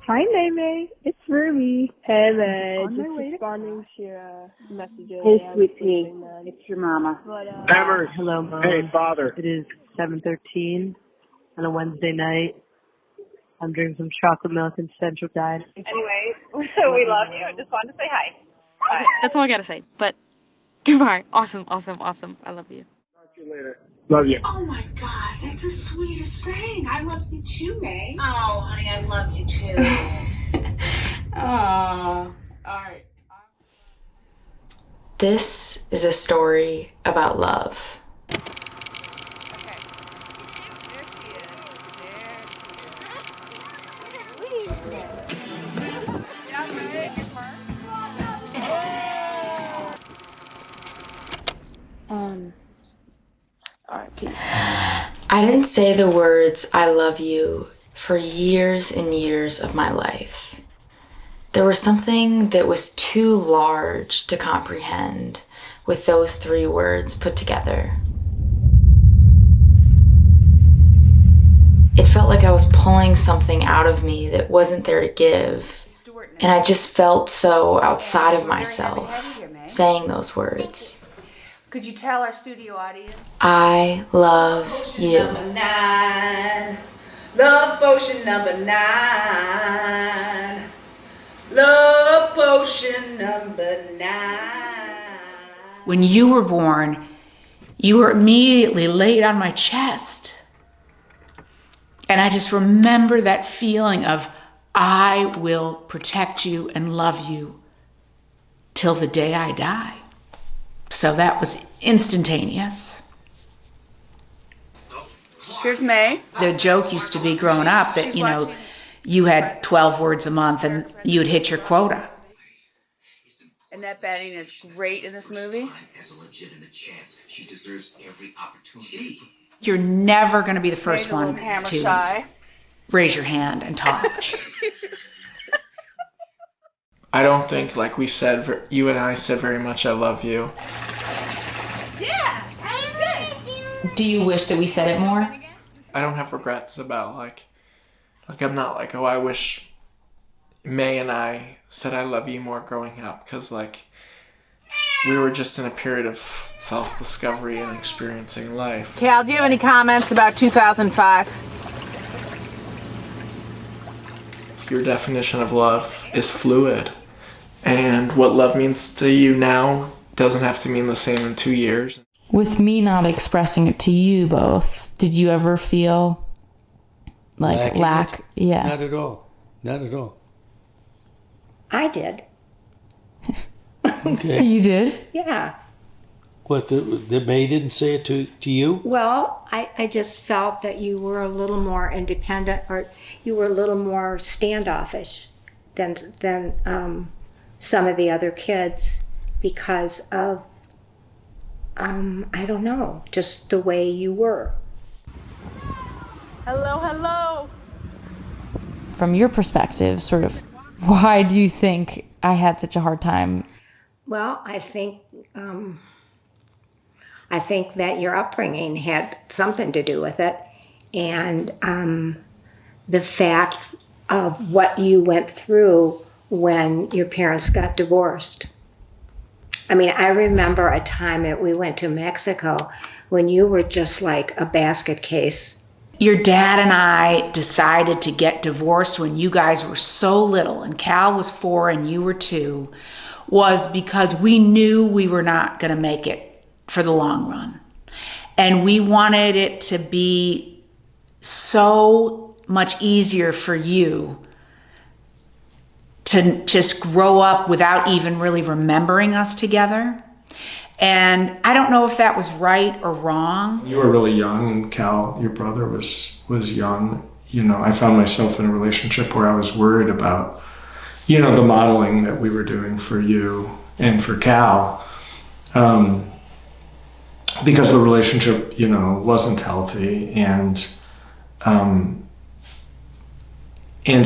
Hi, May. It's Ruby. Hey, May. On Just my way responding to your messages. Hey, sweetie. It's your mama. Hammers. Hello, Mom. Hey, Father. It is 7:13 on a Wednesday night. I'm drinking some chocolate milk and Central Diet. Anyway, we love you. I just wanted to say hi. Okay, that's all I gotta say. But goodbye. Awesome. I love you. Talk to you later. Love you. Oh my God, that's the sweetest thing. I love you too, May. Oh, honey, I love you too. Aww. All right. This is a story about love. All right, peace. I didn't say the words "I love you" for years and years of my life. There was something that was too large to comprehend with those 3 words put together. It felt like I was pulling something out of me that wasn't there to give, and I just felt so outside of myself saying those words. Could you tell our studio audience? I love you. Number 9. Love potion number 9. Love potion number 9. When you were born, you were immediately laid on my chest. And I just remember that feeling of, I will protect you and love you till the day I die. So that was instantaneous. Here's May. The joke used to be growing up that, you had 12 words a month and you'd hit your quota. And Annette Bening is great in this movie. As a legitimate chance, she deserves every opportunity. You're never going to be the first May's a little one hammer to shy. raise your hand and talk. I don't think, like we said, you and I said very much, I love you. Yeah, Do you wish that we said it more? I don't have regrets about, like I'm not like, oh, I wish May and I said I love you more growing up, because, we were just in a period of self-discovery and experiencing life. Cal, do you have any comments about 2005? Your definition of love is fluid. And what love means to you now doesn't have to mean the same in 2 years. With me not expressing it to you both, did you ever feel like lack? Yeah. Not at all. Not at all. I did. Okay. You did? Yeah. What, the May didn't say it to you? Well, I just felt that you were a little more independent, or you were a little more standoffish than some of the other kids, because of, I don't know, just the way you were. Hello. From your perspective, sort of, why do you think I had such a hard time? Well, I think that your upbringing had something to do with it, and the fact of what you went through when your parents got divorced. I mean, I remember a time that we went to Mexico when you were just like a basket case. Your dad and I decided to get divorced when you guys were so little, and Cal was 4 and you were 2, was because we knew we were not going to make it for the long run. And we wanted it to be so much easier for you to just grow up without even really remembering us together. And I don't know if that was right or wrong. You were really young, and Cal, your brother, was young. I found myself in a relationship where I was worried about, the modeling that we were doing for you and for Cal. Because the relationship, wasn't healthy, and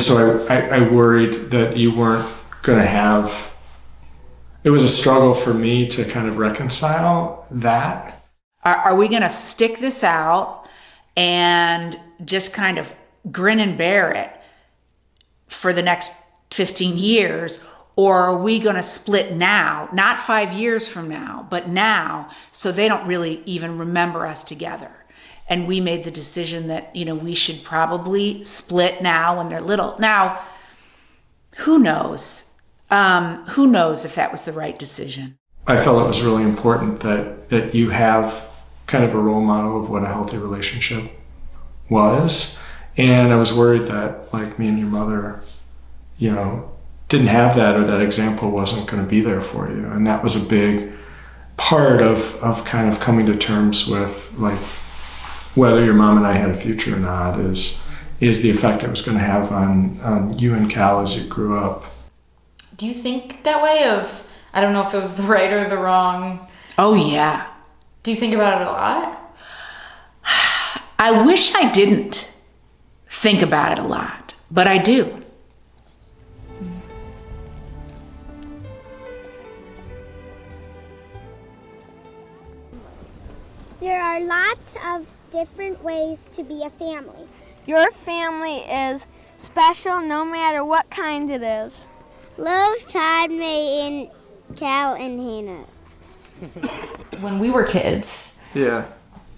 so I worried that you weren't going to have. It was a struggle for me to kind of reconcile that. Are we going to stick this out and just kind of grin and bear it for the next 15 years? Or are we going to split now, not 5 years from now, but now, so they don't really even remember us together? And we made the decision that, we should probably split now when they're little. Now, who knows? Who knows if that was the right decision? I felt it was really important that you have kind of a role model of what a healthy relationship was. And I was worried that, like, me and your mother, didn't have that, or that example wasn't going to be there for you. And that was a big part of kind of coming to terms with, like, whether your mom and I had a future or not is the effect it was going to have on you and Cal as you grew up. Do you think that way of, I don't know if it was the right or the wrong? Oh, yeah. Do you think about it a lot? I wish I didn't think about it a lot, but I do. There are lots of different ways to be a family. Your family is special no matter what kind it is. Love Todd, May, and Cal, and Hannah. When we were kids, Yeah.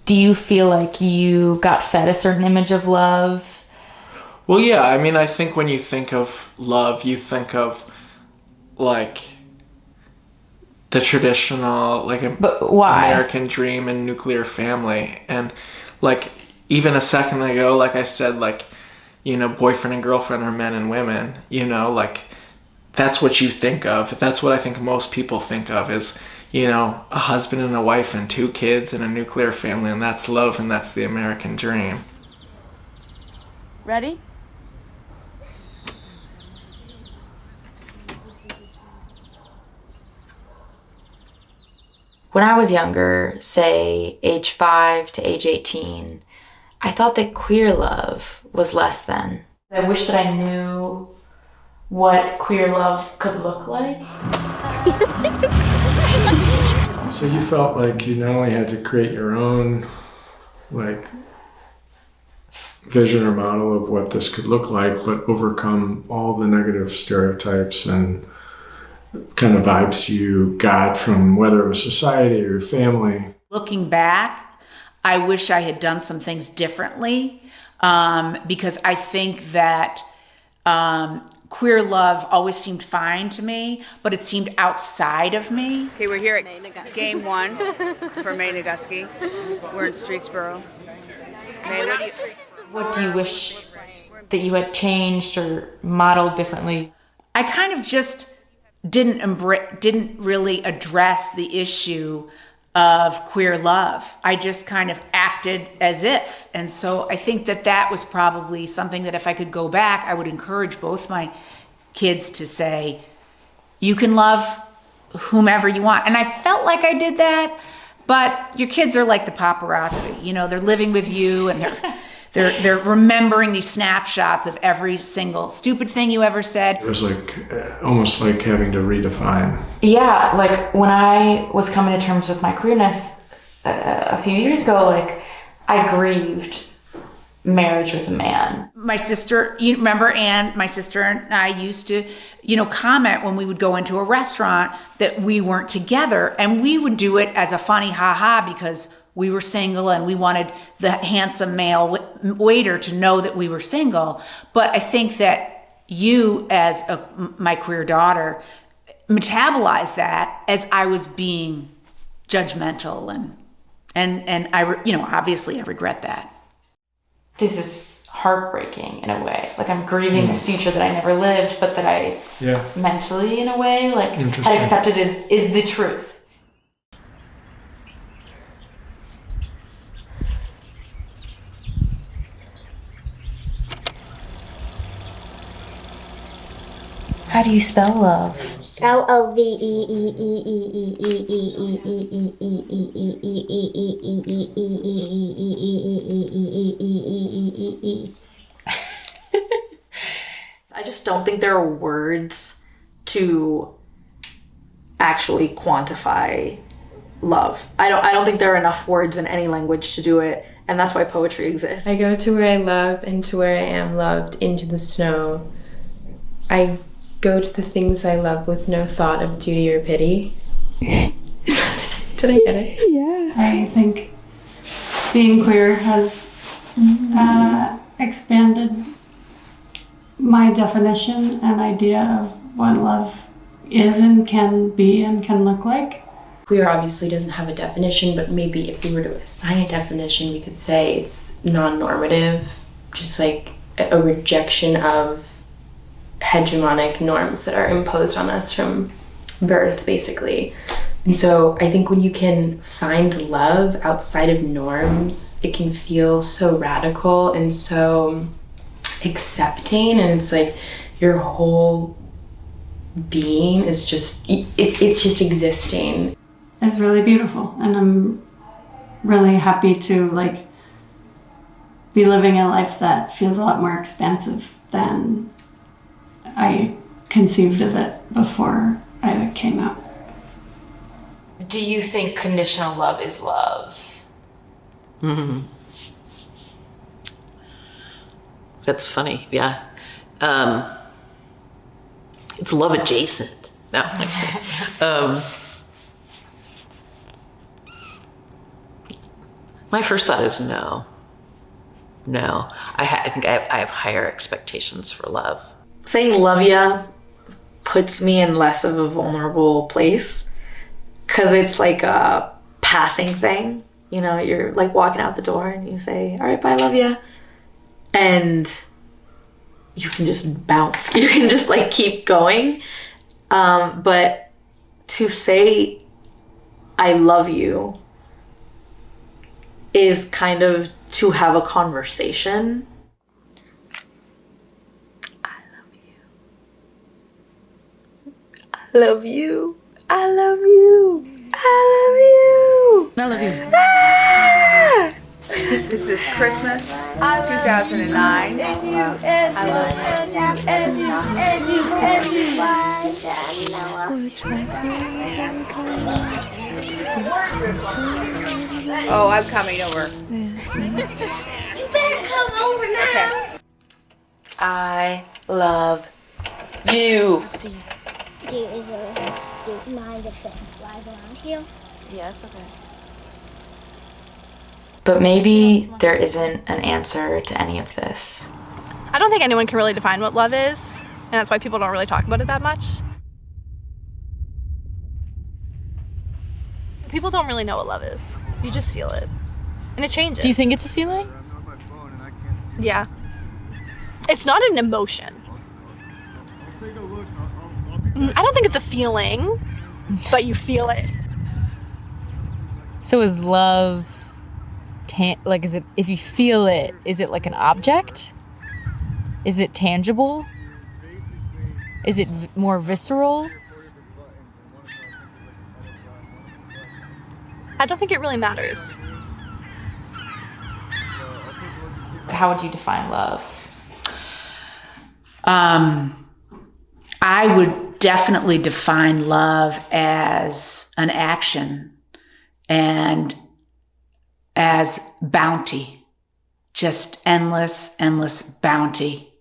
do you feel like you got fed a certain image of love? Well, yeah, I mean, I think when you think of love, you think of, like, the traditional, like, But why? American dream and nuclear family. And, like, even a second ago, like I said, like, boyfriend and girlfriend are men and women, like, that's what you think of. That's what I think most people think of is, a husband and a wife and 2 kids and a nuclear family, and that's love, and that's the American dream. Ready? When I was younger, say age 5 to age 18, I thought that queer love was less than. I wish that I knew what queer love could look like. So you felt like you not only had to create your own, like, vision or model of what this could look like, but overcome all the negative stereotypes and kind of vibes you got from whether it was society or your family. Looking back, I wish I had done some things differently, because I think that queer love always seemed fine to me, but it seemed outside of me. Okay, we're here at Game 1 for May Nagusky. We're in Streetsboro. May, What do you wish that you had changed or modeled differently? I kind of just didn't really address the issue of queer love. I just kind of acted as if. And so I think that was probably something that if I could go back, I would encourage both my kids to say, you can love whomever you want. And I felt like I did that, but your kids are like the paparazzi. They're living with you, and they're remembering these snapshots of every single stupid thing you ever said. It was like almost like having to redefine. Yeah, like when I was coming to terms with my queerness a few years ago, like I grieved marriage with a man. My sister, you remember, Anne, my sister and I used to, comment when we would go into a restaurant that we weren't together, and we would do it as a funny ha-ha because we were single and we wanted the handsome male waiter to know that we were single. But I think that you, as my queer daughter, metabolized that as I was being judgmental, and I, obviously I regret that. This is heartbreaking in a way. Like I'm grieving this future that I never lived, but that I mentally, in a way, like had accepted is the truth. How do you spell love? I just don't think there are words to actually quantify love. I don't think there are enough words in any language to do it, and that's why poetry exists. I go to where I love and to where I am loved, into the snow, I go to the things I love with no thought of duty or pity. Did I get it? Yeah. I think being queer has expanded my definition and idea of what love is and can be and can look like. Queer obviously doesn't have a definition, but maybe if we were to assign a definition, we could say it's non-normative, just like a rejection of hegemonic norms that are imposed on us from birth, basically. And so I think when you can find love outside of norms, it can feel so radical and so accepting, and it's like your whole being is just, it's just existing. It's really beautiful, and I'm really happy to like be living a life that feels a lot more expansive than I conceived of it before I came out. Do you think conditional love is love? That's funny, yeah. It's love adjacent. No. My first thought is no. No. I think I have higher expectations for love. Saying love ya puts me in less of a vulnerable place because it's like a passing thing. You know, you're like walking out the door and you say, all right, bye, love ya. And you can just bounce. You can just like keep going. But to say I love you is kind of to have a conversation. I love you. I love you. I love you. I love you. Ah! This is Christmas 2009. I love you. Oh, I'm coming over. You better come over now. Okay. I love you. Do you mind if they fly around here? Yes, okay. But maybe there isn't an answer to any of this. I don't think anyone can really define what love is, and that's why people don't really talk about it that much. People don't really know what love is. You just feel it. And it changes. Do you think it's a feeling? Yeah. It's not an emotion. I don't think it's a feeling, but you feel it. So is love, like, is it, if you feel it, is it like an object? Is it tangible? Is it more visceral? I don't think it really matters. How would you define love? I would definitely define love as an action and as bounty, just endless, endless bounty.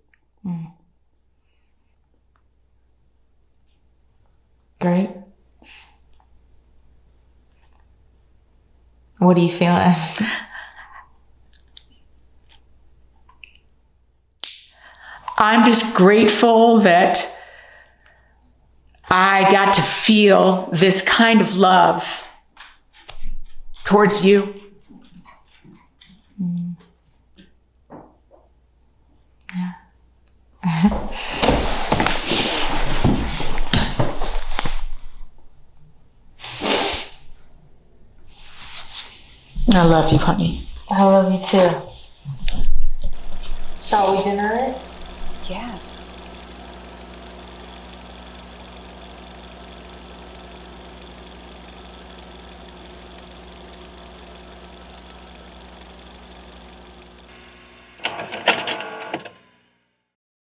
Great. What are you feeling? I'm just grateful that I got to feel this kind of love towards you. Yeah. I love you, honey. I love you too. Shall we dinner it? Yes.